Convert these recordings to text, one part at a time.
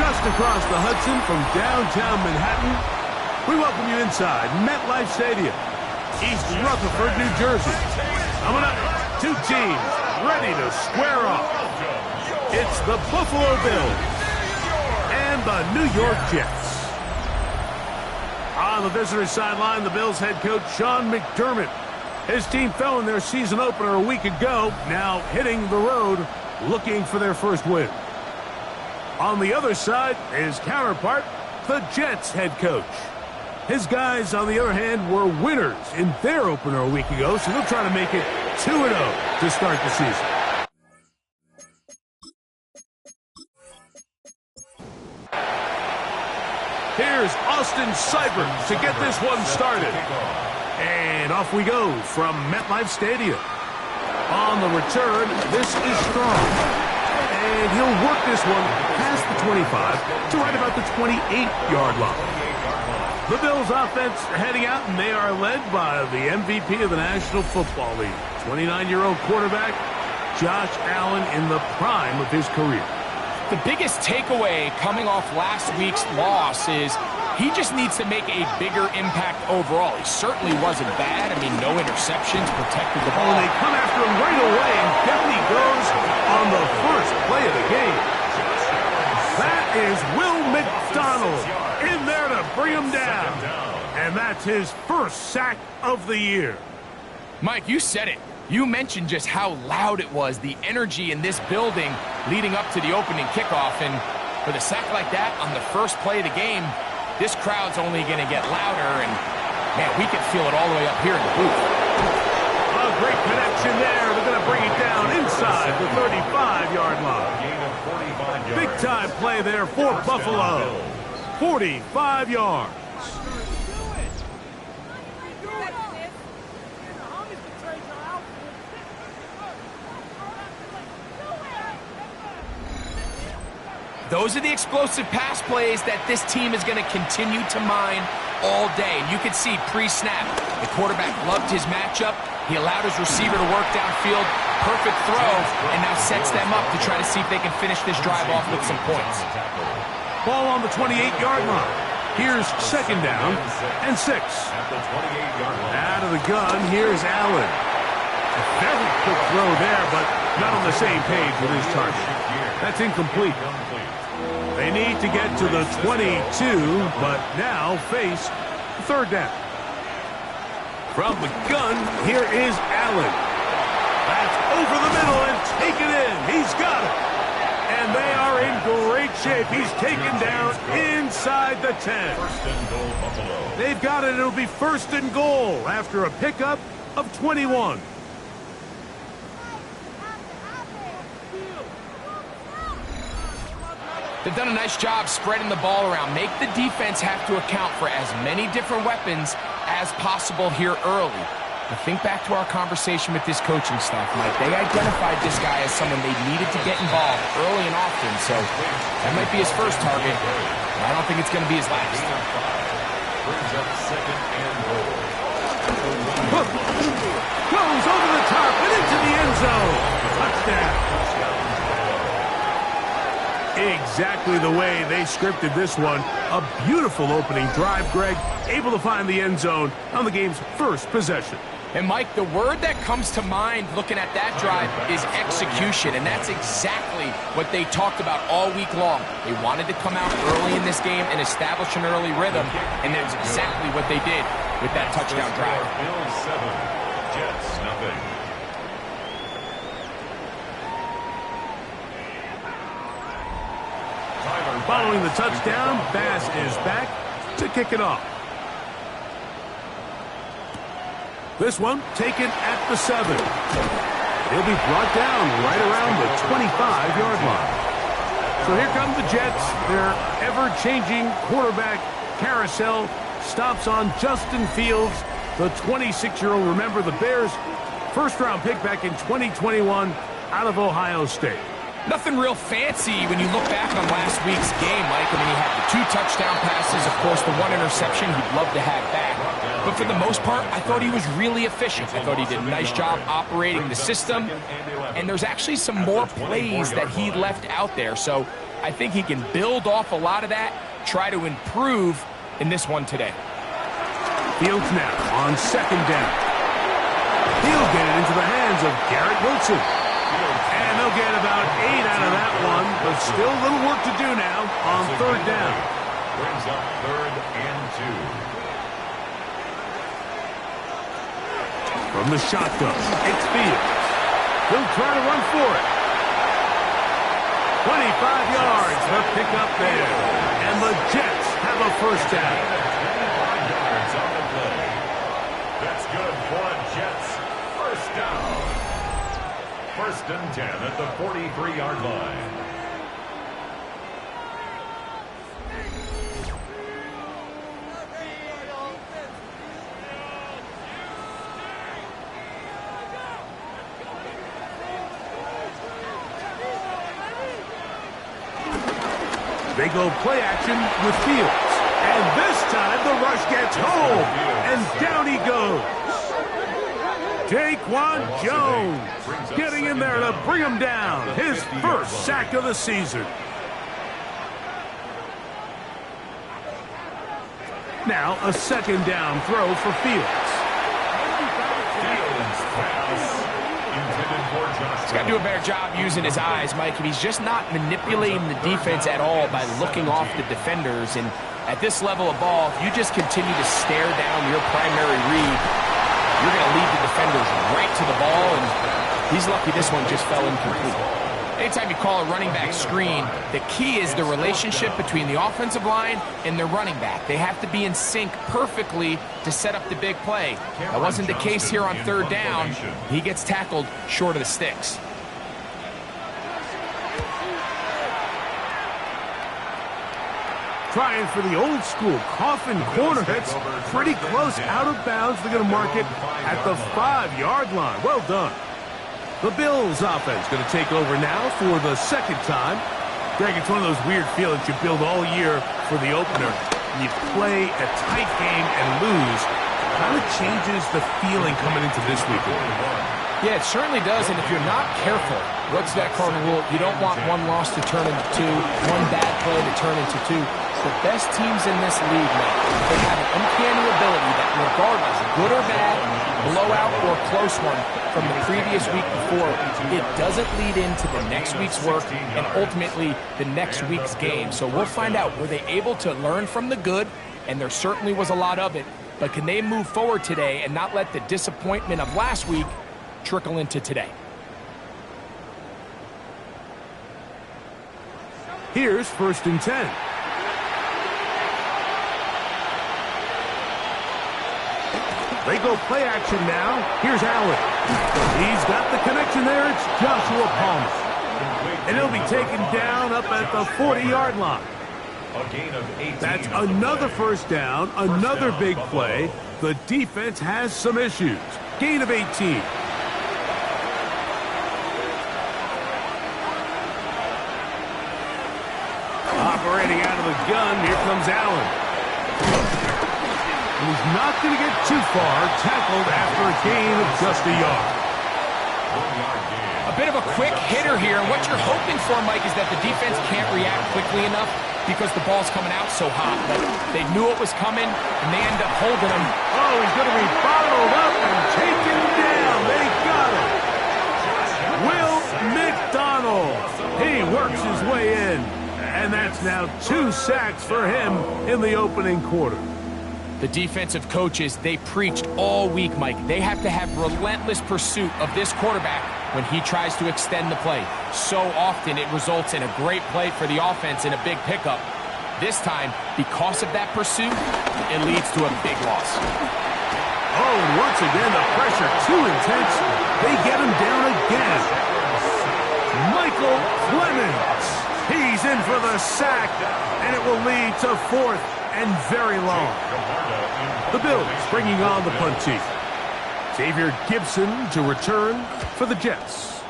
Just across the Hudson from downtown Manhattan, we welcome you inside MetLife Stadium, East Rutherford, New Jersey. Coming up, two teams ready to square off. It's the Buffalo Bills and the New York Jets. On the visitor's sideline, the Bills head coach Sean McDermott. His team fell in their season opener a week ago, now hitting the road, looking for their first win. On the other side, his counterpart, the Jets head coach. His guys, on the other hand, were winners in their opener a week ago, so they'll try to make it 2-0 to start the season. Here's Austin Seibert to get this one started. And off we go from MetLife Stadium. On the return, this is Strong. And he'll work this one past the 25 to right about the 28-yard line. The Bills offense heading out, and they are led by the MVP of the National Football League, 29-year-old quarterback Josh Allen in the prime of his career. The biggest takeaway coming off last week's loss is he just needs to make a bigger impact overall. He certainly wasn't bad. I mean, no interceptions, protected the ball. And they come after him right away, and down he goes on the first play of the game. That is Will McDonald in there to bring him down. And that's his first sack of the year. Mike, you said it. You mentioned just how loud it was, the energy in this building leading up to the opening kickoff. And for the sack like that on the first play of the game, this crowd's only going to get louder. And, man, we can feel it all the way up here in the booth. A great connection there. They're going to bring it down inside the 35-yard line. Big-time play there for Buffalo. 45 yards. Those are the explosive pass plays that this team is going to continue to mine all day. And you can see pre-snap, the quarterback loved his matchup. He allowed his receiver to work downfield. Perfect throw, and now sets them up to try to see if they can finish this drive off with some points. Ball on the 28-yard line. Here's second down and 6. Out of the gun, here's Allen. A very quick throw there, but not on the same page with his target. That's incomplete. They need to get to the 22, but now face third down. From the gun, here is Allen. That's over the middle and taken in. He's got it. And they are in great shape. He's taken down inside the 10. They've got it. It'll be first and goal after a pickup of 21. They've done a nice job spreading the ball around. Make the defense have to account for as many different weapons as possible here early. But think back to our conversation with this coaching staff, Mike. They identified this guy as someone they needed to get involved early and often. So that might be his first target. But I don't think it's going to be his last. Brings up second and goal. Goes over the top and into the end zone. Touchdown. Exactly the way they scripted this one. A beautiful opening drive, Greg. Able to find the end zone on the game's first possession. And, Mike, the word that comes to mind looking at that drive is execution, and that's exactly what they talked about all week long. They wanted to come out early in this game and establish an early rhythm, and that's exactly what they did with that touchdown drive. Bills 7, Jets nothing. Following the touchdown, Bass is back to kick it off. This one taken at the 7. He'll be brought down right around the 25-yard line. So here come the Jets, their ever-changing quarterback carousel stops on Justin Fields, the 26-year-old. Remember, the Bears' first-round pick back in 2021 out of Ohio State. Nothing real fancy when you look back on last week's game, Mike. I mean, he had the 2 touchdown passes, of course, the 1 interception he'd love to have back. But for the most part, I thought he was really efficient. I thought he did a nice job operating the system. And there's actually some more plays that he left out there. So I think he can build off a lot of that, try to improve in this one today. Fields now on second down. He'll get it into the hands of Garrett Wilson. And they'll get about 8 out of that one, but still a little work to do now on third down. Brings up 3rd and 2. From the shotgun, it's Fields. He'll try to run for it. 25 yards, the pickup there. And the Jets have a first down. 25 yards on the play. That's good for a Jets first down. 1st and 10 at the 43-yard line. They go play action with Fields. And this time the rush gets home. And down he goes. Daquan Jones getting in there to bring him down. His first sack of the season. Now a second down throw for Fields. He's got to do a better job using his eyes, Mike. If he's just not manipulating the defense at all by looking off the defenders. And at this level of ball, if you just continue to stare down your primary read, you're going to lead the defenders right to the ball, and he's lucky this one just fell incomplete. Anytime you call a running back screen, the key is the relationship between the offensive line and their running back. They have to be in sync perfectly to set up the big play. That wasn't the case here on third down. He gets tackled short of the sticks. Trying for the old school coffin corner. That's pretty close out of bounds. They're going to mark it at the 5-yard line. Well done. The Bills offense going to take over now for the second time. Greg, it's one of those weird feelings you build all year for the opener. You play a tight game and lose. Kind of changes the feeling coming into this weekend. Yeah, it certainly does, and if you're not careful, what's that cardinal rule? You don't want one loss to turn into 2, one bad play to turn into 2. The best teams in this league, man, they have an uncanny ability that regardless, good or bad, blowout or close one from the previous week before, it doesn't lead into the next week's work and ultimately the next week's game. So we'll find out, were they able to learn from the good? And there certainly was a lot of it, but can they move forward today and not let the disappointment of last week trickle into today? Here's 1st and 10. They go play action now. Here's Allen. He's got the connection there. It's Joshua Palmer. And he'll be taken down up at the 40-yard line. A gain of 18. That's another first down, another big play. The defense has some issues. Gain of 18. Operating out of the gun, here comes Allen. He's not going to get too far, tackled after a gain of just a yard. A bit of a quick hitter here, and what you're hoping for, Mike, is that the defense can't react quickly enough because the ball's coming out so hot. But they knew it was coming, and they end up holding him. Oh, he's going to be bottled up and taken down. They got him. Will McDonald. He works his way in, and that's now 2 sacks for him in the opening quarter. The defensive coaches, they preached all week, Mike. They have to have relentless pursuit of this quarterback when he tries to extend the play. So often it results in a great play for the offense and a big pickup. This time, because of that pursuit, it leads to a big loss. Oh, and once again, the pressure too intense. They get him down again. Michael Clemens. He's in for the sack, and it will lead to 4th and very long. The Bills bringing on the punt team. Xavier Gibson to return for the Jets.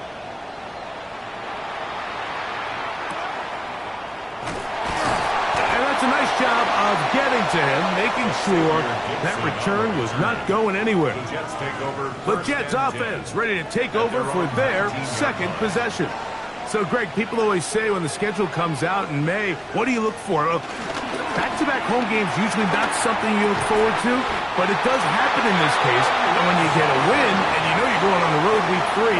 And that's a nice job of getting to him, making sure that return was not going anywhere. The Jets offense ready to take over for their second possession. So, Greg, people always say when the schedule comes out in May, what do you look for? Back-to-back home games usually not something you look forward to, but it does happen in this case. And when you get a win and you know you're going on the road week 3,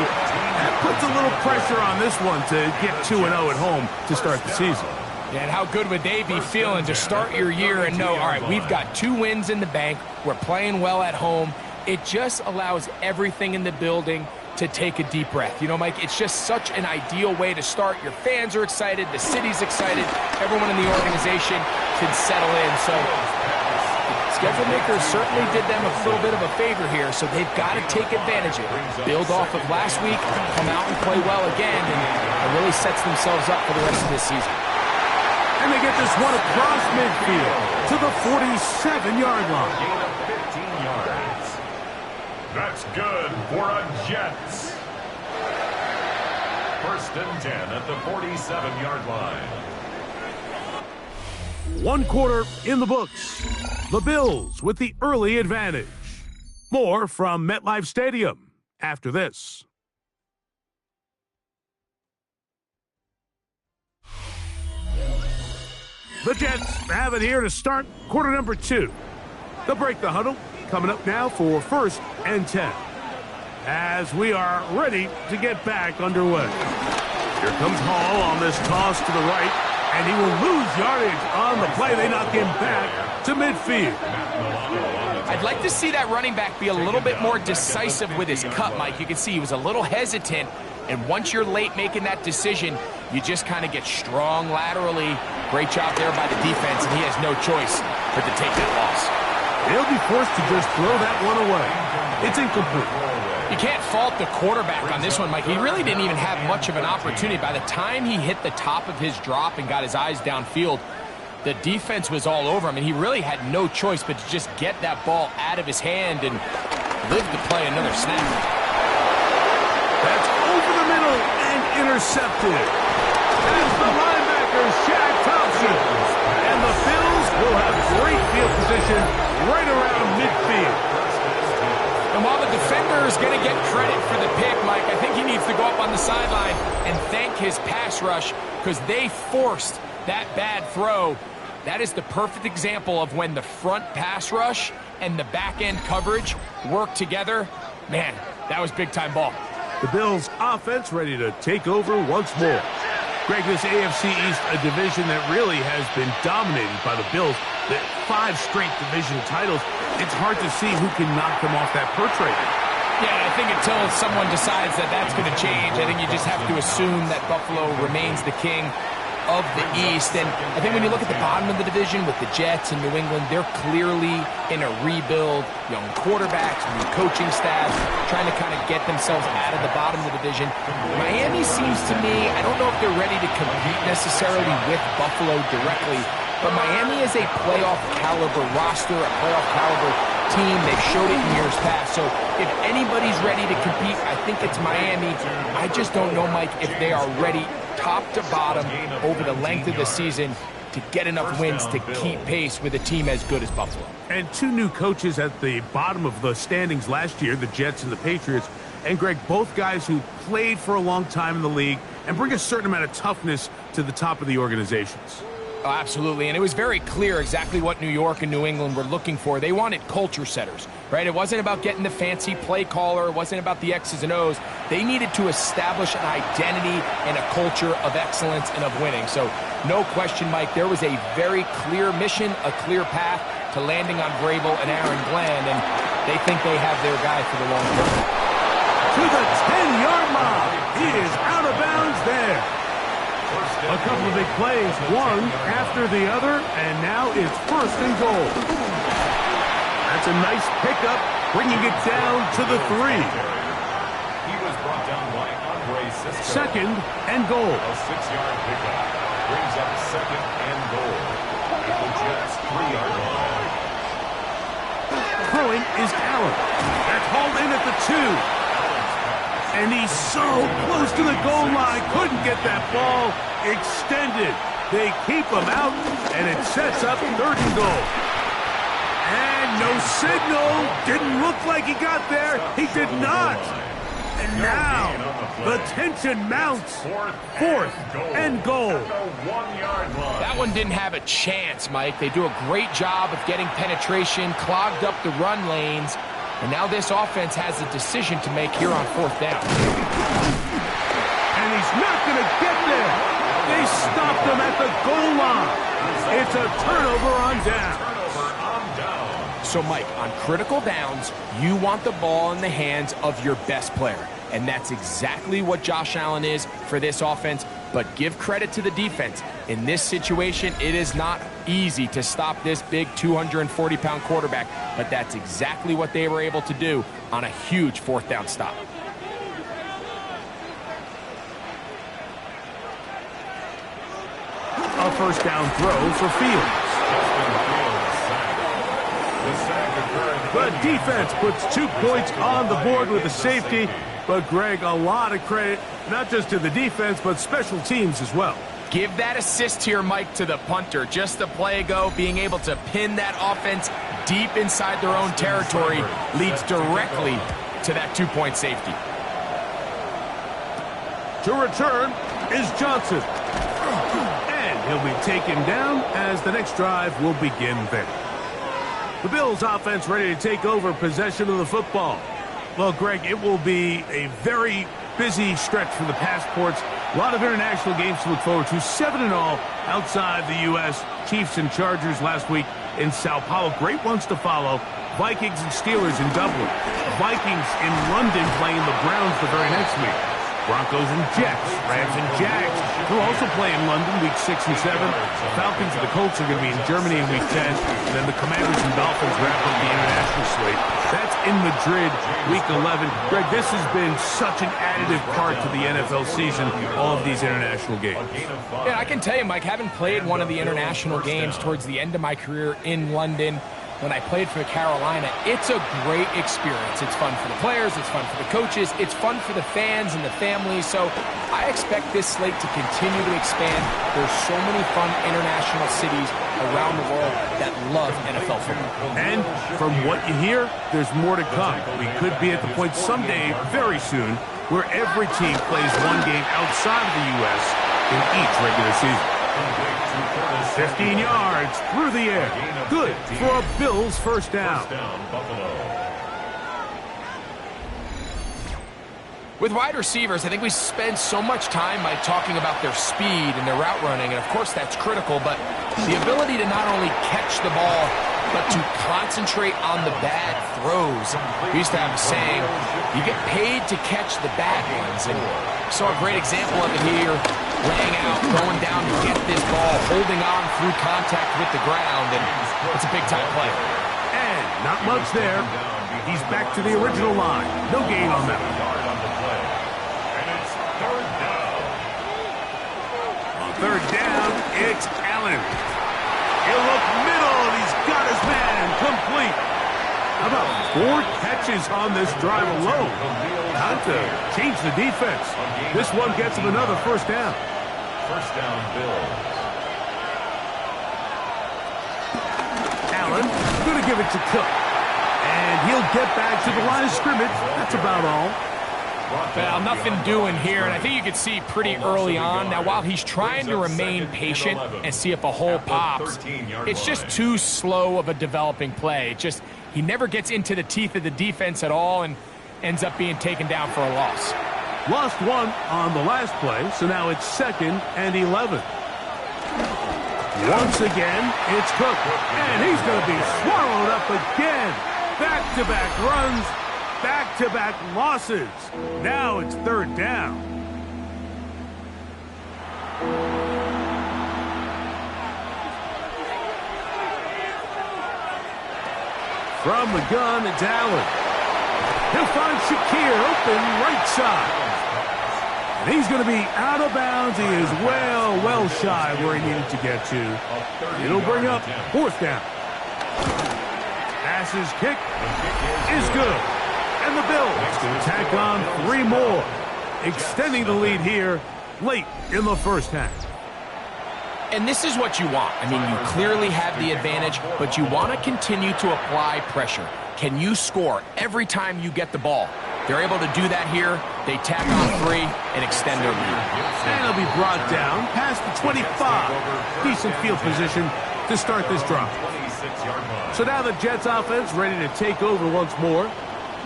that puts a little pressure on this one to get 2-0 at home to start the season. Yeah, and how good would they be feeling to start your year and know, all right, we've got 2 wins in the bank, we're playing well at home. It just allows everything in the building to take a deep breath. You know, Mike, it's just such an ideal way to start. Your fans are excited, the city's excited, everyone in the organization can settle in. So schedule makers certainly did them a little bit of a favor here, so they've got to take advantage of it. Build off of last week, come out and play well again, and it really sets themselves up for the rest of this season. And they get this one across midfield to the 47-yard line. Gain of 15 yards. That's good for a Jets. 1st and 10 at the 47-yard line. 1 quarter in the books. The Bills with the early advantage. More from MetLife Stadium after this. The Jets have it here to start quarter number 2. They'll break the huddle. Coming up now for 1st and 10. As we are ready to get back underway. Here comes Hall on this toss to the right, and he will lose yardage on the play. They knock him back to midfield. I'd like to see that running back be a little bit more decisive with his cut, Mike. You can see he was a little hesitant, and once you're late making that decision, you just kind of get strong laterally. Great job there by the defense, and he has no choice but to take that loss. They'll be forced to just throw that one away. It's incomplete. You can't fault the quarterback on this one, Mike. He really didn't even have much of an opportunity. By the time he hit the top of his drop and got his eyes downfield, the defense was all over him, and he really had no choice but to just get that ball out of his hand and live to play another snap. That's over the middle and intercepted. As the linebacker, Shaq Thompson. And the Bills will have great field position right around midfield. And while the defender is going to get credit for the pick, Mike, I think he needs to go up on the sideline and thank his pass rush because they forced that bad throw. That is the perfect example of when the front pass rush and the back end coverage work together. Man, that was big-time ball. The Bills' offense ready to take over once more. Greg, this AFC East, a division that really has been dominated by the Bills. The 5 straight division titles. It's hard to see who can knock them off that perch right now. Yeah, I think until someone decides that that's going to change, I think you just have to assume that Buffalo remains the king of the East. And I think when you look at the bottom of the division with the Jets and New England, they're clearly in a rebuild. Young quarterbacks, new coaching staff, trying to kind of get themselves out of the bottom of the division. Miami seems to me, I don't know if they're ready to compete necessarily with Buffalo directly, but Miami is a playoff caliber roster, a playoff caliber team. They've showed it in years past. So if anybody's ready to compete, I think it's Miami. I just don't know, Mike, if they are ready top to bottom over the length of the season to get enough wins to keep pace with a team as good as Buffalo. And 2 new coaches at the bottom of the standings last year, the Jets and the Patriots. And Greg, both guys who played for a long time in the league and bring a certain amount of toughness to the top of the organizations. Oh, absolutely, and it was very clear exactly what New York and New England were looking for. They wanted culture setters, right? It wasn't about getting the fancy play caller. It wasn't about the X's and O's. They needed to establish an identity and a culture of excellence and of winning. So no question, Mike, there was a very clear mission, a clear path to landing on Vrabel and Aaron Glenn, and they think they have their guy for the long term. To the 10-yard line. He is out of bounds there. A couple of big plays, one after the other, and now it's 1st and goal. That's a nice pickup, bringing it down to the 3. He was brought down by Andre Cisco. 2nd and goal. A 6-yard pickup brings up 2nd and goal. at the Jets' 3-yard line. Throwing is Allen. That's hauled in at the 2. And he's so close to the goal line. Couldn't get that ball extended. They keep him out, and it sets up 3rd and goal. And no signal. Didn't look like he got there. He did not. And now the tension mounts. 4th and goal. That one didn't have a chance, Mike. They do a great job of getting penetration, clogged up the run lanes, and now this offense has a decision to make here on 4th down. And he's not going to get there. They stopped him at the goal line. It's a turnover on down. So, Mike, on critical downs, you want the ball in the hands of your best player. And that's exactly what Josh Allen is for this offense. But give credit to the defense. In this situation, it is not easy to stop this big 240-pound quarterback. But that's exactly what they were able to do on a huge 4th down stop. A 1st down throw for Fields. The defense puts 2 points on the board with a safety. But, Greg, a lot of credit, not just to the defense, but special teams as well. Give that assist here, Mike, to the punter. Just the play ago, being able to pin that offense deep inside their own territory leads directly to that 2-point safety. To return is Johnson. And he'll be taken down as the next drive will begin there. The Bills offense ready to take over possession of the football. Well, Greg, it will be a very busy stretch for the Passports. A lot of international games to look forward to. 7 in all outside the U.S. Chiefs and Chargers last week in Sao Paulo. Great ones to follow. Vikings and Steelers in Dublin. Vikings in London playing the Browns the very next week. Broncos and Jets, Rams and Jags will also play in London week 6 and 7. The Falcons and the Colts are going to be in Germany in week 10. And then the Commanders and Dolphins wrap up the international slate. That's in Madrid week 11. Greg, this has been such an additive part to the NFL season, all of these international games. Yeah, I can tell you, Mike, having played one of the international games towards the end of my career in London, when I played for Carolina, it's a great experience. It's fun for the players, it's fun for the coaches, it's fun for the fans and the families. So I expect this slate to continue to expand. There's so many fun international cities around the world that love NFL football. And from what you hear, there's more to come. We could be at the point someday, very soon, where every team plays one game outside of the U.S. in each regular season. 15 yards through the air. Good for a Bills 1st down. With wide receivers, I think we spend so much time by talking about their speed and their route running, and of course that's critical, but the ability to not only catch the ball, but to concentrate on the bad throws. We used to have a saying, you get paid to catch the bad ones, and we saw a great example of it here, laying out, going down to get this ball, holding on through contact with the ground, and it's a big-time play. And not much there. He's back to the original line. No gain on that one. On 3rd down, it's Allen. He'll look middle, and he's got his man complete. How about 4 catches on this drive alone? Time to change the defense. This one gets him another 1st down. 1st down, Bills. Allen going to give it to Cook. And he'll get back to the line of scrimmage. That's about all. Well, nothing doing here, and I think you can see pretty early on. Now, while he's trying to remain patient and see if a hole pops, it's just too slow of a developing play. He never gets into the teeth of the defense at all and ends up being taken down for a loss. Lost one on the last play, so now it's 2nd and 11. Once again, it's Cook, and he's going to be swallowed up again. Back-to-back runs. Back-to-back losses. Now it's 3rd down. From the gun, it's Allen. He'll find Shakir open right side. And he's going to be out of bounds. He is well shy where he needed to get to. It'll bring up 4th down. Pass's kick is good. And the Bills going to tack on 3 more, extending the lead here late in the first half. And this is what you want. I mean, you clearly have the advantage, but you want to continue to apply pressure. Can you score every time you get the ball? They're able to do that here. They tack on 3 and extend their lead. And it'll be brought down past the 25. Decent field position to start this drive. So now the Jets offense ready to take over once more.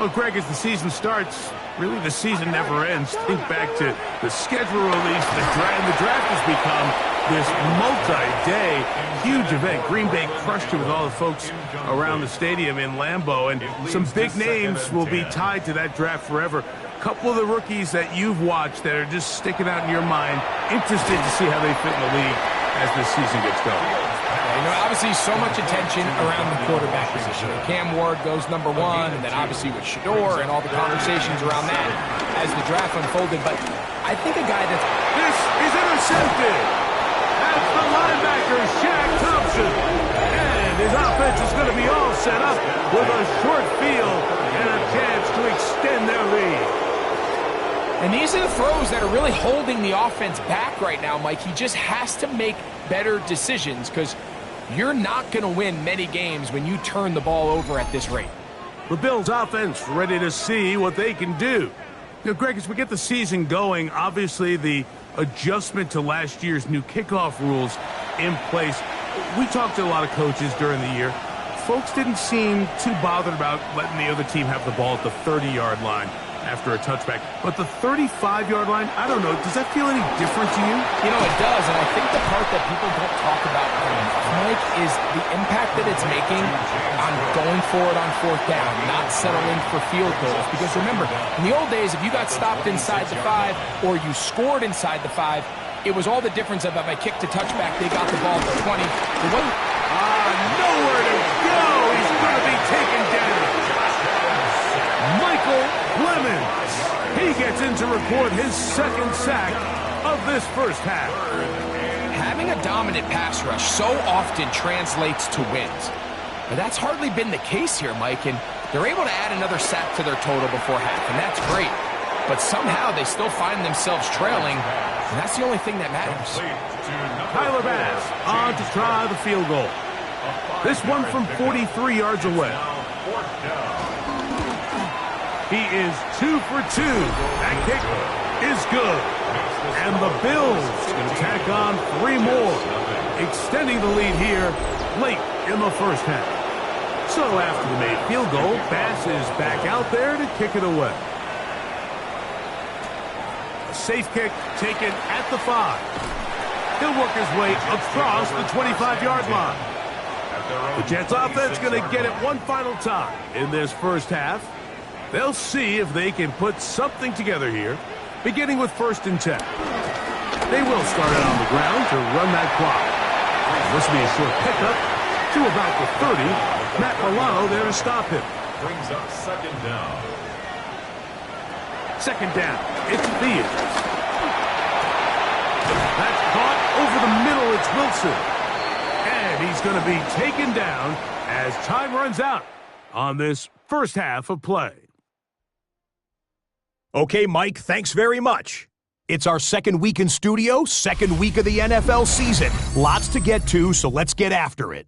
Well, Greg, as the season starts, really the season never ends. Think back to the schedule release. The draft has become this multi-day huge event. Green Bay crushed it with all the folks around the stadium in Lambeau, and some big names will be tied to that draft forever. A couple of the rookies that you've watched that are just sticking out in your mind, interested to see how they fit in the league as the season gets going. You know, obviously so much attention around the quarterback position. Cam Ward goes number 1, and then obviously with Shador and all the conversations around that as the draft unfolded. But I think a guy that's... This is intercepted. That's the linebacker, Shaq Thompson. And his offense is going to be all set up with a short field and a chance to extend their lead. And these are the throws that are really holding the offense back right now, Mike. He just has to make better decisions because you're not going to win many games when you turn the ball over at this rate. The Bills offense ready to see what they can do. You know, Greg, as we get the season going, obviously the adjustment to last year's new kickoff rules in place. We talked to a lot of coaches during the year. Folks didn't seem too bothered about letting the other team have the ball at the 30-yard line after a touchback. But the 35-yard line, I don't know, does that feel any different to you? You know, it does, and I think the part that people don't talk about, Mike, is the impact that it's making on going forward on 4th down, not settling for field goals. Because remember, in the old days, if you got stopped inside the 5 or you scored inside the 5, it was all the difference about my kick to touchback. They got the ball at the 20. Nowhere to go. He's going to be taken down. Michael Clemens. He gets in to record his 2nd sack of this first half. Having a dominant pass rush so often translates to wins. But that's hardly been the case here, Mike, and they're able to add another sack to their total before half, and that's great. But somehow they still find themselves trailing, and that's the only thing that matters. Tyler Bass on to try the field goal. This one from 43 yards away. He is 2 for 2. That kick is good. And the Bills going to tack on 3 more, extending the lead here late in the first half. So after the made field goal, Bass is back out there to kick it away. A safe kick taken at the 5. He'll work his way across the 25-yard line. The Jets offense going to get it one final time in this first half. They'll see if they can put something together here, beginning with 1st and 10. They will start it on the ground to run that clock. This will be a short pickup to about the 30. Matt Milano there to stop him. Brings up 2nd down. 2nd down. It's Fields. That's caught over the middle. It's Wilson. And he's going to be taken down as time runs out on this first half of play. Okay, Mike, thanks very much. It's our 2nd week in studio, 2nd week of the NFL season. Lots to get to, so let's get after it.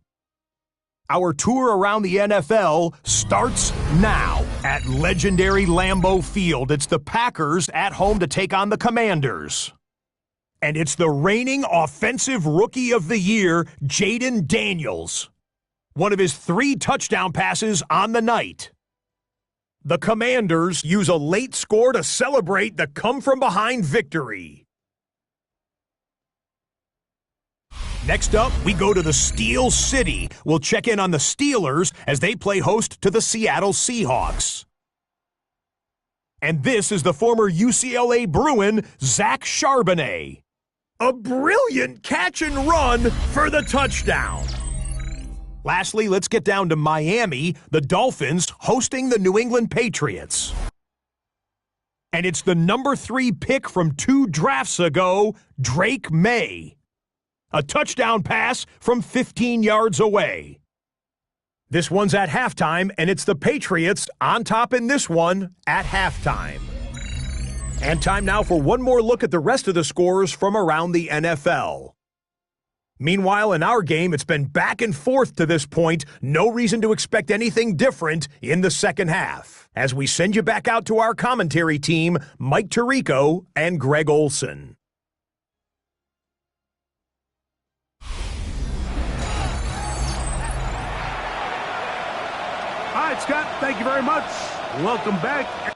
Our tour around the NFL starts now at legendary Lambeau Field. It's the Packers at home to take on the Commanders. And it's the reigning Offensive Rookie of the Year, Jaden Daniels. One of his 3 touchdown passes on the night. The Commanders use a late score to celebrate the come-from-behind victory. Next up, we go to the Steel City. We'll check in on the Steelers as they play host to the Seattle Seahawks. And this is the former UCLA Bruin, Zach Charbonnet. A brilliant catch and run for the touchdown. Lastly, let's get down to Miami, the Dolphins hosting the New England Patriots. and it's the number 3 pick from 2 drafts ago, Drake May. A touchdown pass from 15 yards away. This one's at halftime, and it's the Patriots on top in this one at halftime. And time now for one more look at the rest of the scores from around the NFL. Meanwhile, in our game, it's been back and forth to this point. No reason to expect anything different in the second half. As we send you back out to our commentary team, Mike Tirico and Greg Olson. All right, Scott, thank you very much. Welcome back.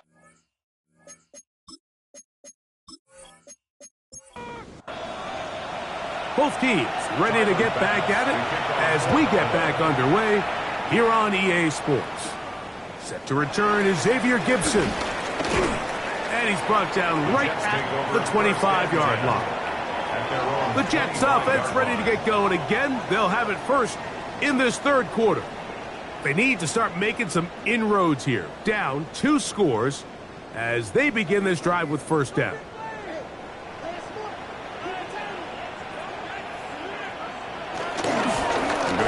Both teams ready to get back at it as we get back underway here on EA Sports. Set to return is Xavier Gibson. And he's brought down right at the 25-yard line. The Jets offense ready to get going again. They'll have it first in this third quarter. They need to start making some inroads here. Down 2 scores as they begin this drive with first down.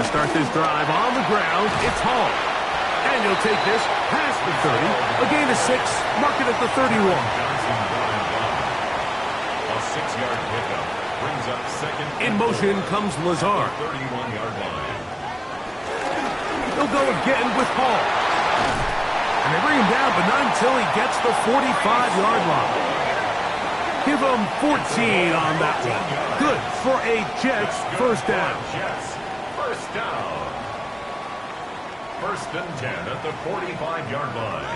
Start this drive on the ground. It's Hall. And he'll take this past the 30. A gain of 6. Mark it at the 31. A 6-yard pickup brings up second. In motion comes Lazard. 31-yard line. He'll go again with Hall. And they bring him down, but not until he gets the 45-yard line. Give him 14 on that one. Good for a Jets first down. First down. First and 10 at the 45-yard line.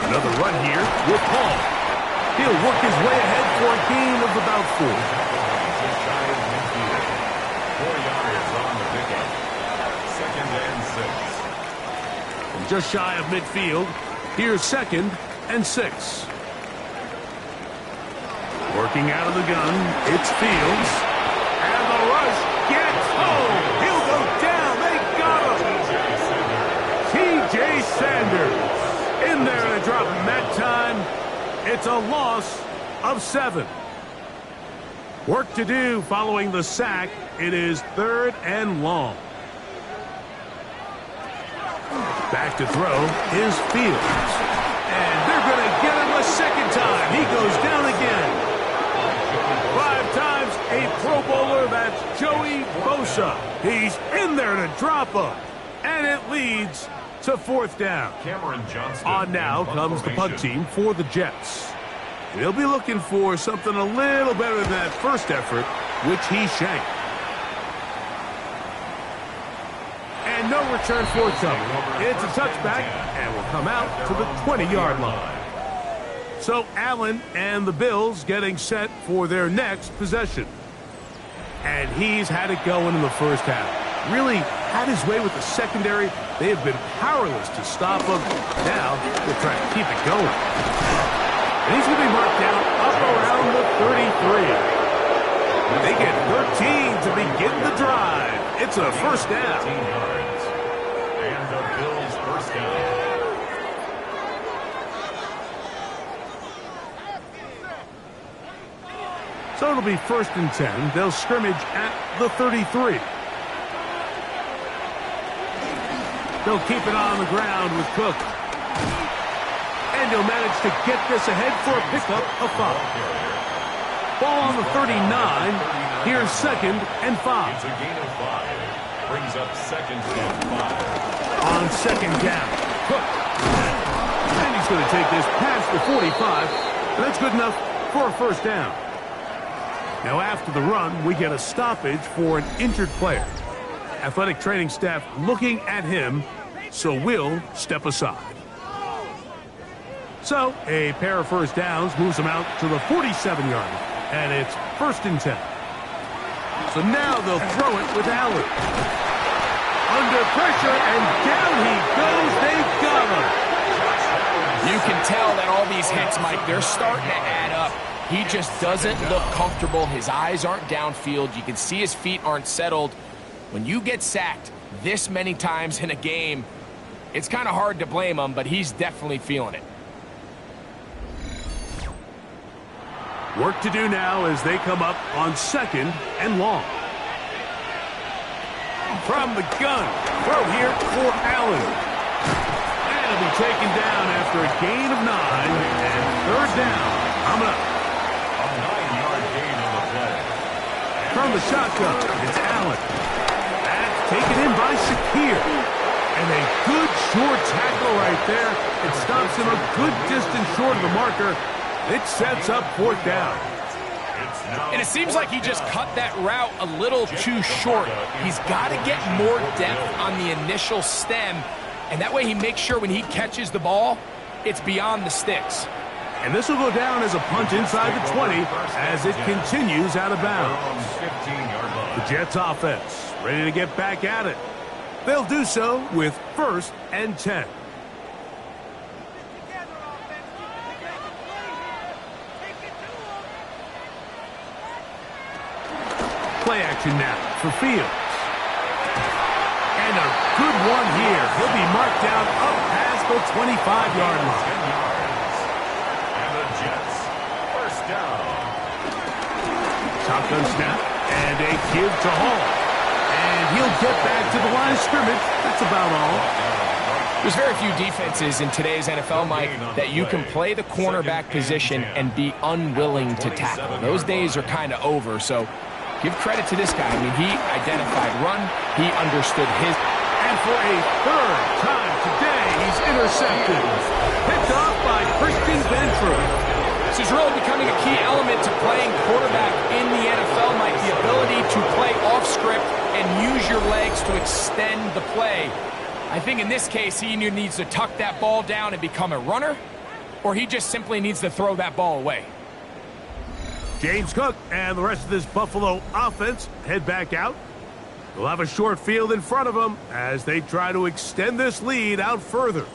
Another run here with Paul. He'll work his way ahead for a gain of about 4. Just shy of midfield. 4 yards on the pickup. Second and 6. And just shy of midfield, here's second and 6. Working out of the gun, it's Fields. And the rush gets home. He'll go down. They got him. T.J. Sanders in there to drop him that time. It's a loss of 7. Work to do following the sack. It is third and long. Back to throw is Fields. And they're going to get him a second time. He goes down again. 5 times a Pro Bowler, that's Joey Bosa. He's in there to drop him. And it leads to fourth down. Cameron Johnston. On now comes the punt team for the Jets. They'll be looking for something a little better than that first effort, which he shanked. And no return forthcoming. It's a touchback, and will come out to the 20-yard line. So Allen and the Bills getting set for their next possession. And he's had it going in the first half. Really had his way with the secondary. They have been powerless to stop him. Now they're trying to keep it going. And he's going to be marked down up around the 33. They get 13 to begin the drive. It's a first down. 15 yards. And the Bills first down. So it'll be first and 10. They'll scrimmage at the 33. They'll keep it on the ground with Cook. And he'll manage to get this ahead for a pickup of 5. Ball on the 39. Here's second and 5. It's a gain of 5. Brings up second and 5. On second down, Cook. And he's going to take this past the 45. And that's good enough for a first down. Now after the run, we get a stoppage for an injured player. Athletic training staff looking at him, so we'll step aside. So a pair of first downs moves him out to the 47-yard line, and it's first and 10. So now they'll throw it with Allen. Under pressure, and down he goes. They got him. You can tell that all these hits, Mike, they're starting to add up. He just doesn't look comfortable. His eyes aren't downfield. You can see his feet aren't settled. When you get sacked this many times in a game, It's kind of hard to blame him, but he's definitely feeling it. Work to do now as they come up on 2nd and long. From the gun, throw here for Allen. And it'll be taken down after a gain of 9 and 3rd down. Coming up. A 9-yard gain on the play. From the shotgun, it's Allen. That's taken in by Shakir. And a good short tackle right there. It stops him a good distance short of the marker. It sets up 4th down. And it seems like he just cut that route a little too short. He's got to get more depth on the initial stem, and that way he makes sure when he catches the ball, it's beyond the sticks. And this will go down as a punt inside the 20 as it continues out of bounds. The Jets offense ready to get back at it. They'll do so with 1st and 10. Play action now for Fields. And a good one here. He'll be marked down up past the 25-yard line. 10 yards. And the Jets, 1st down. Shotgun snap and a give to Hall. And he'll get back to the line of scrimmage. That's about all. There's very few defenses in today's NFL, Mike, that you can play the cornerback position and be unwilling to tackle. Those days are kind of over, so give credit to this guy. I mean, he identified run. He understood his. And for a 3rd time today, he's intercepted. Picked off by Christian Benford. This is really becoming a key element to playing quarterback in the NFL, Mike. The ability to play off script and use your legs to extend the play. I think in this case, he either needs to tuck that ball down and become a runner, or he just simply needs to throw that ball away. James Cook and the rest of this Buffalo offense head back out. They'll have a short field in front of them as they try to extend this lead out further.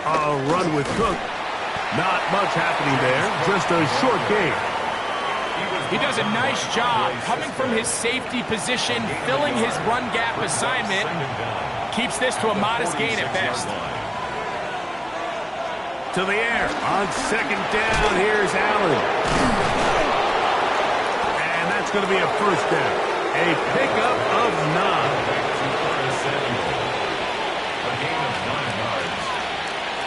A run with Cook. Not much happening there, just a short gain. He does a nice job coming from his safety position, filling his run gap assignment. Keeps this to a modest gain at best. To the air on 2nd down. Here's Allen. And that's going to be a 1st down. A pickup of 9. A gain of 9 yards.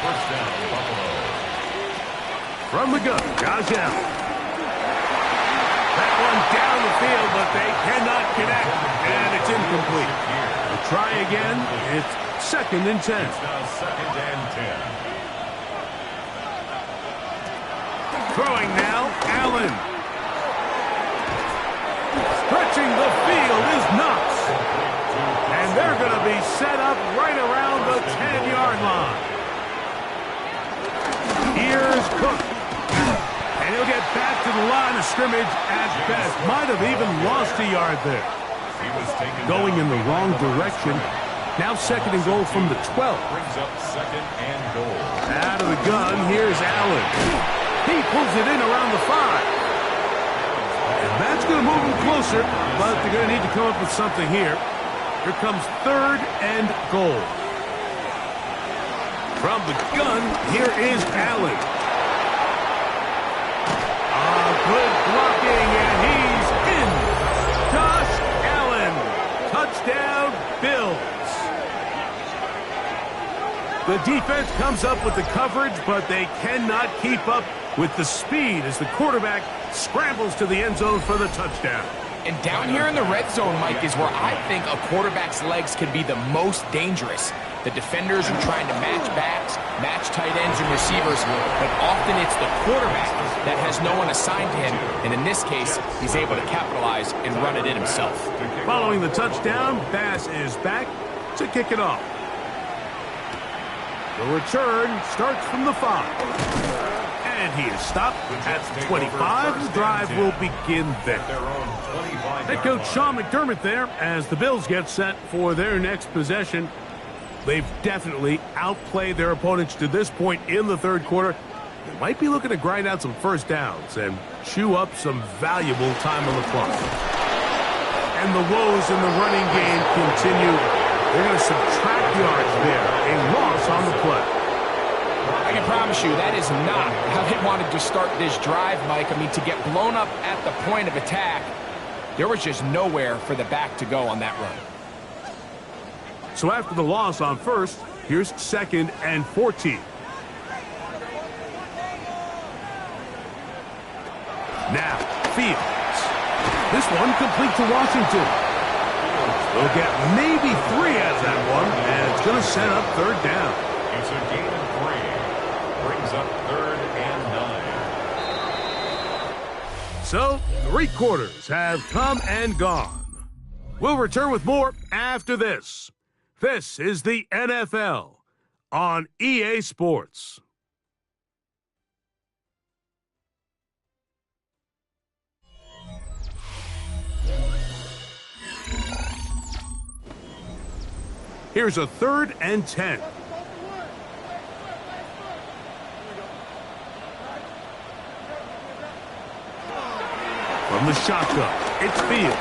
1st down, Buffalo. From the gun, Josh Allen. That one down the field, but they cannot connect. And it's incomplete. Try again. It's 2nd and 10. It's now 2nd and 10. Throwing now, Allen. Stretching the field is Knox. And they're going to be set up right around the 10-yard line. Here's Cook. And he'll get back to the line of scrimmage at best. Might have even lost a yard there. Going in the wrong direction. Now 2nd and goal from the 12. Brings up 2nd and goal. Out of the gun, here's Allen. He pulls it in around the 5. And that's going to move him closer, but they're going to need to come up with something here. Here comes 3rd and goal. From the gun, here is Allen. Good blocking, and he's in. Josh Allen. Touchdown, Bills. The defense comes up with the coverage, but they cannot keep up with the speed as the quarterback scrambles to the end zone for the touchdown. And down here in the red zone, Mike, is where I think a quarterback's legs can be the most dangerous. The defenders are trying to match backs, match tight ends and receivers, but often it's the quarterback that has no one assigned to him. And in this case, he's able to capitalize and run it in himself. Following the touchdown, Bass is back to kick it off. The return starts from the 5. And he is stopped at the 25. The drive will begin there. Head coach Sean McDermott there as the Bills get set for their next possession. They've definitely outplayed their opponents to this point in the 3rd quarter. They might be looking to grind out some first downs and chew up some valuable time on the clock. And the woes in the running game continue. They're going to subtract yards there. A loss on the play. I can promise you that is not how they wanted to start this drive, Mike. I mean, to get blown up at the point of attack, there was just nowhere for the back to go on that run. So after the loss on first, here's 2nd and 14. Now, Fields. This one complete to Washington. They'll get maybe 3 as that one, and it's going to set up 3rd down. It's a gain of 3. Brings up 3rd and 9. So, 3 quarters have come and gone. We'll return with more after this. This is the NFL on EA Sports. Here's a 3rd and 10. From the shotgun, it's Fields.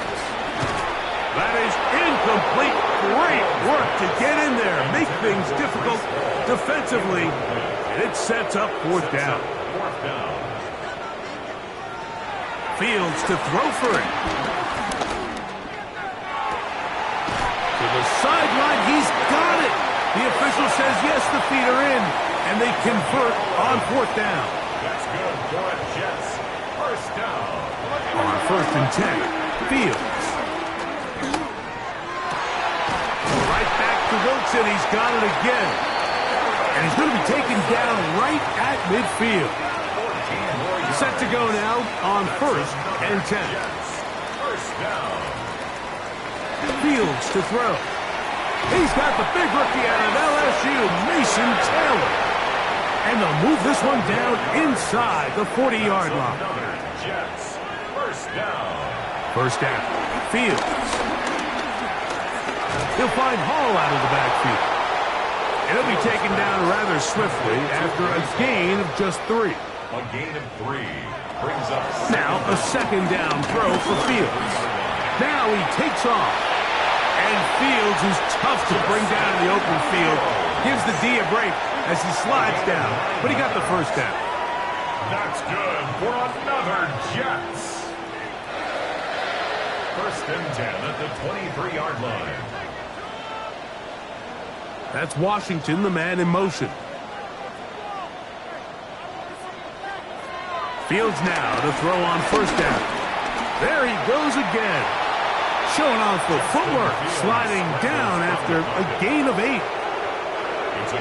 That is incomplete. Great work to get in there, make things difficult defensively, and it sets up 4th down. Fields to throw for it. To the sideline, he's got it. The official says yes, the feet are in, and they convert on 4th down. That's good for a Jets. First down. On 1st and 10, Fields. Right back to Wilson, he's got it again. And he's going to be taken down right at midfield. Set to go now on 1st and 10. First down. Fields to throw. He's got the big rookie out of LSU, Mason Taylor. And they'll move this one down inside the 40-yard line. Jets. First down. First down. Fields. He'll find Hall out of the backfield. And he'll be taken down rather swiftly after a gain of just 3. A gain of 3. Brings up Now a 2nd down throw for Fields. Now he takes off. And Fields, who's tough to bring down in the open field, gives the D a break as he slides down. But he got the first down. That's good for another Jets. 1st and 10 at the 23-yard line. That's Washington, the man in motion. Fields now to throw on 1st down. There he goes again. Showing off the footwork, sliding down after a gain of 8.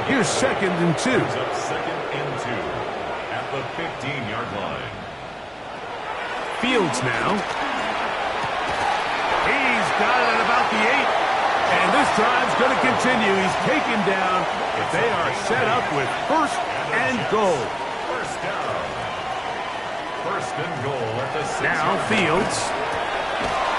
Here's 2nd and 2. Brings up 2nd and 2 at the 15-yard line. Fields now. He's got it at about the 8. And this drive's going to continue. He's taken down. If they are set up with 1st and goal. First down. 1st and goal at the 6. Now Fields.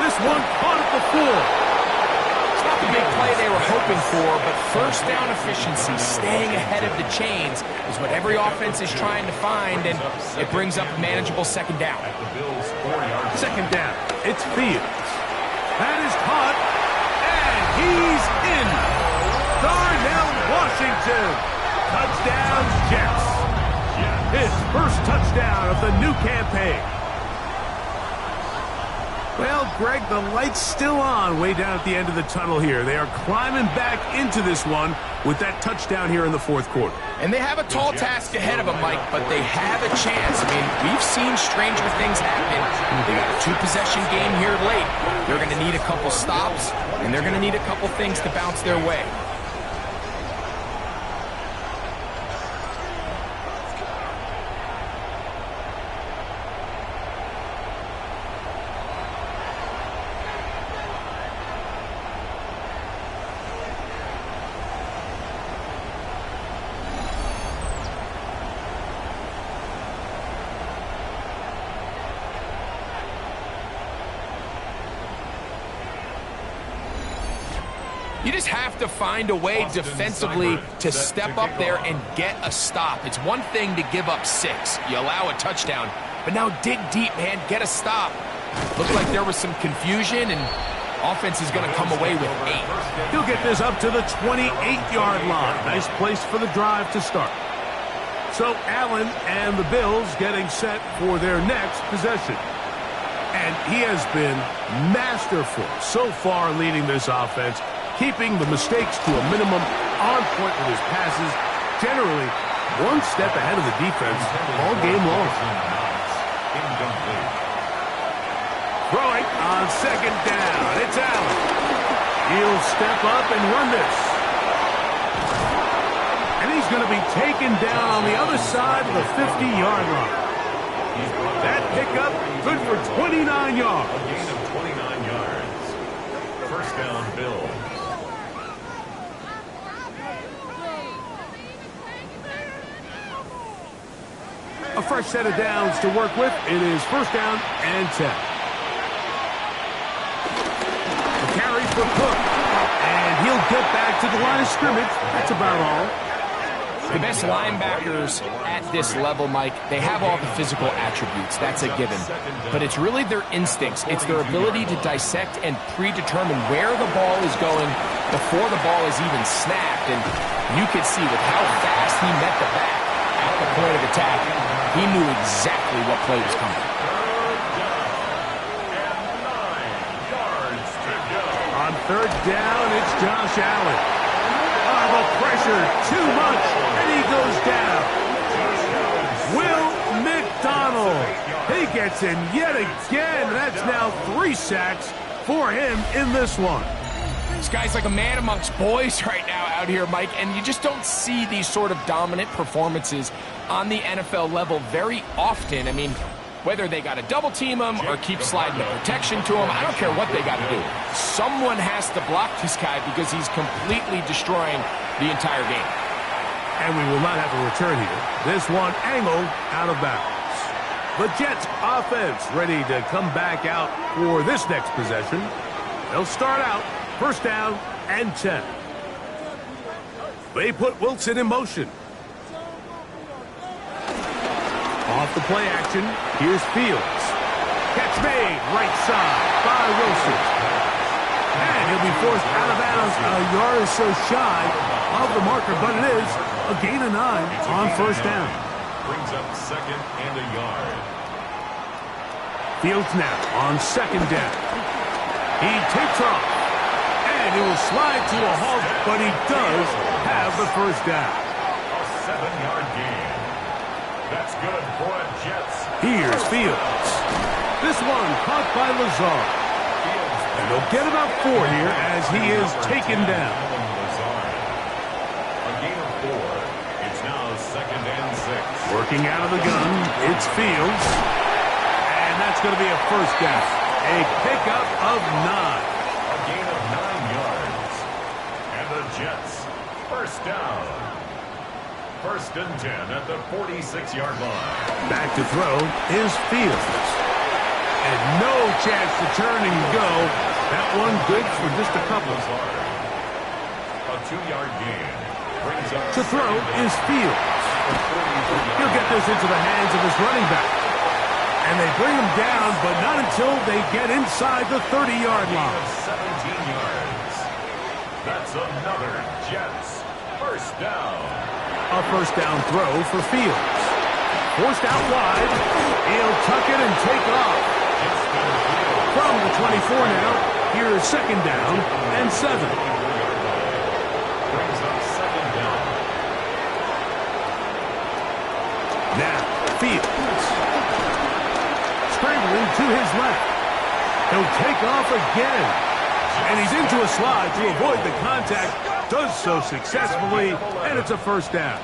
This one caught at the 4. It's not the big play they were hoping for, but first down efficiency, staying ahead of the chains, is what every offense is trying to find, and it brings up a manageable 2nd down. At the Bills' 4-yard 2nd down. It's Fields. That is caught. And he's in. Darnell Washington. Touchdown, Jets. His first touchdown of the new campaign. Well, Greg, the light's still on way down at the end of the tunnel here. They are climbing back into this one with that touchdown here in the 4th quarter. And they have a tall task ahead of them, Mike, but they have a chance. I mean, we've seen stranger things happen. They got a 2-possession game here late. They're going to need a couple stops, and they're going to need a couple things to bounce their way. You just have to find a way defensively to step up there and get a stop. It's one thing to give up 6. You allow a touchdown. But now dig deep, man. Get a stop. Looked like there was some confusion, and offense is going to come away with 8. He'll get this up to the 28-yard line. Nice place for the drive to start. So Allen and the Bills getting set for their next possession. And he has been masterful so far leading this offense, keeping the mistakes to a minimum, on point with his passes, generally one step ahead of the defense all game long. Throwing on second down. It's Allen. He'll step up and run this. And he's going to be taken down on the other side of the 50-yard line. That pickup good for 29 yards. A gain of 29 yards. First down, Bills. A fresh set of downs to work with. It is first down and 10. A carry for Cook. And he'll get back to the line of scrimmage. That's about all. The best linebackers at this level, Mike, they have all the physical attributes. That's a given. But it's really their instincts. It's their ability to dissect and predetermine where the ball is going before the ball is even snapped. And you could see with how fast he met the back at the point of attack, he knew exactly what play was coming. On third down, it's Josh Allen. Oh, the pressure, too much, and he goes down. Will McDonald, he gets in yet again. That's now 3 sacks for him in this one. This guy's like a man amongst boys right now out here, Mike, and you just don't see these sort of dominant performances on the NFL level very often. I mean, whether they got to double team him or keep sliding the protection to him, I don't care what they got to do. Someone has to block this guy because he's completely destroying the entire game. And we will not have a return here. This one angled out of bounds. The Jets offense ready to come back out for this next possession. They'll start out first down and 10. They put Wilson in motion. Off the play action, here's Fields. Catch made, right side by Wilson. And he'll be forced out of bounds a yard or so shy of the marker, but it is a gain of 9 on first down. Brings up second and a yard. Fields now on second down. He takes off, and he will slide to a halt, but he does have the first down. A 7-yard gain. That's good for a Jets. Here's Fields. This one caught by Lazard. And they'll get about 4 here as he is taken down. A gain of 4. It's now second and 6. Working out of the gun, it's Fields. And that's going to be a first down. A pickup of 9. A gain of 9 yards. And the Jets, first down. First and 10 at the 46-yard line. Back to throw is Fields. And no chance to turn and go. That one good for just a couple. A 2-yard gain. Brings up To throw is Fields. He'll get this into the hands of his running back. And they bring him down, but not until they get inside the 30-yard line. 17 yards. That's another Jets first down. A first down throw for Fields. Forced out wide. He'll tuck it and take off. From the 24 now, here's second down and 7. Brings up second down. Now, Fields. Scrambling to his left. He'll take off again. And he's into a slide to avoid the contact. Does so successfully, and it's a first down.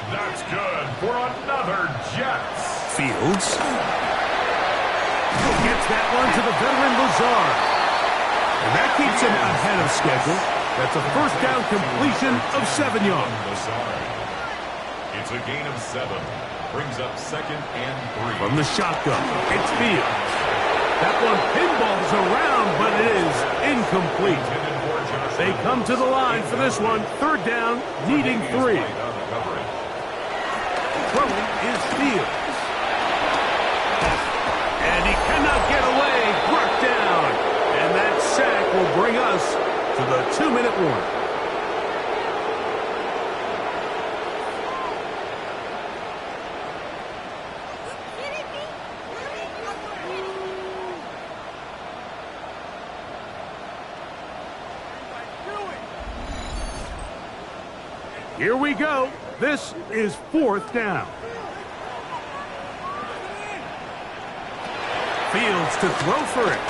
That's good for another Jets. Fields gets that one to the veteran Lazard. And that keeps him ahead of schedule. That's a first down completion of 7 yards. It's a gain of 7. Brings up second and 3. From the shotgun, it's Fields. That one pinballs around, but it is incomplete. Intended for They come to the line for this one. Third down, needing 3. Throwing is Fields. And he cannot get away. Brought down. And that sack will bring us to the 2-minute warning. Here we go. This is 4th down. Fields to throw for it.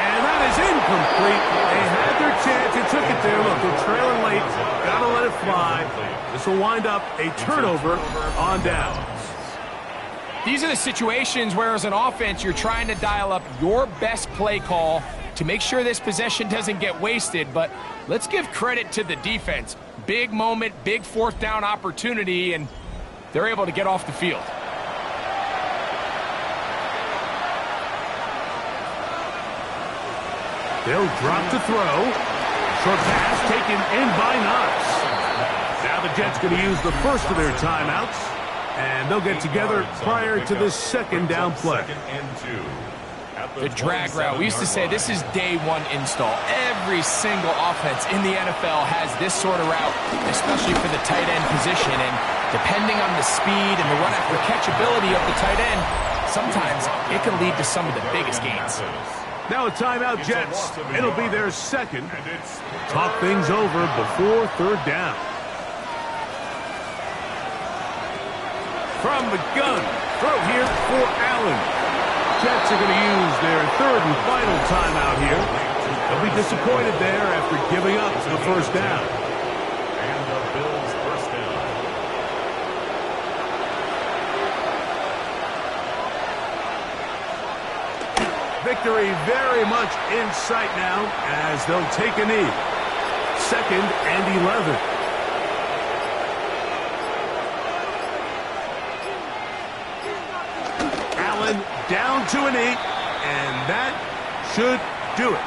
And that is incomplete. They had their chance and took it there. Look, they're trailing late. Got to let it fly. This will wind up a turnover on downs. These are the situations where, as an offense, you're trying to dial up your best play call to make sure this possession doesn't get wasted. But let's give credit to the defense. Big moment, big 4th down opportunity, and they're able to get off the field. They'll drop to throw. Short pass taken in by Knox. Now the Jets going to use the first of their timeouts, and they'll get together prior to this 2nd down play. The drag route. We used to say this is day 1 install. Every single offense in the NFL has this sort of route, especially for the tight end position. And depending on the speed and the run-after catchability of the tight end, sometimes it can lead to some of the biggest gains. Now a timeout, Jets. It'll be their 2nd. Talk things over before 3rd down. From the gun, throw here for Allen. Jets are going to use their 3rd and final timeout here. They'll be disappointed there after giving up the 1st down. And the Bills' 1st down. Victory very much in sight now as they'll take a knee. 2nd and 11. Allen down to a knee, and that should do it.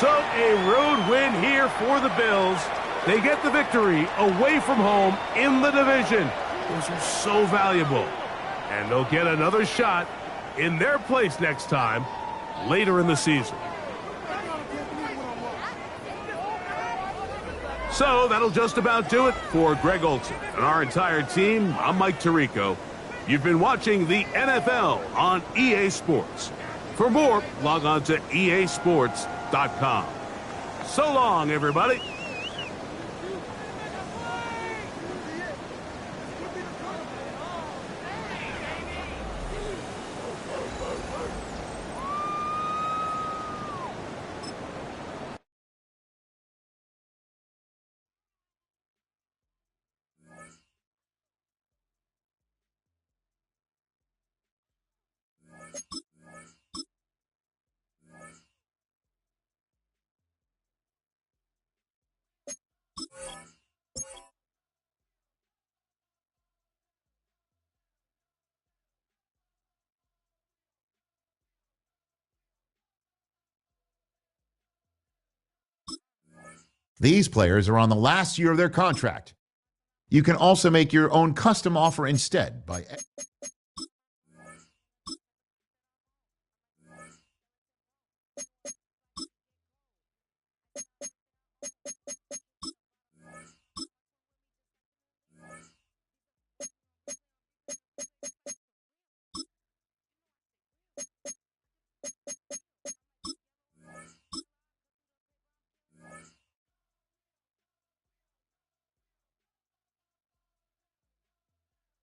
So a road win here for the Bills. They get the victory away from home in the division. Those are so valuable. And they'll get another shot in their place next time later in the season. So that'll just about do it for Greg Olson and our entire team. I'm Mike Tirico. You've been watching the NFL on EA Sports. For more, log on to easports.com. So long, everybody. These players are on the last year of their contract. You can also make your own custom offer instead by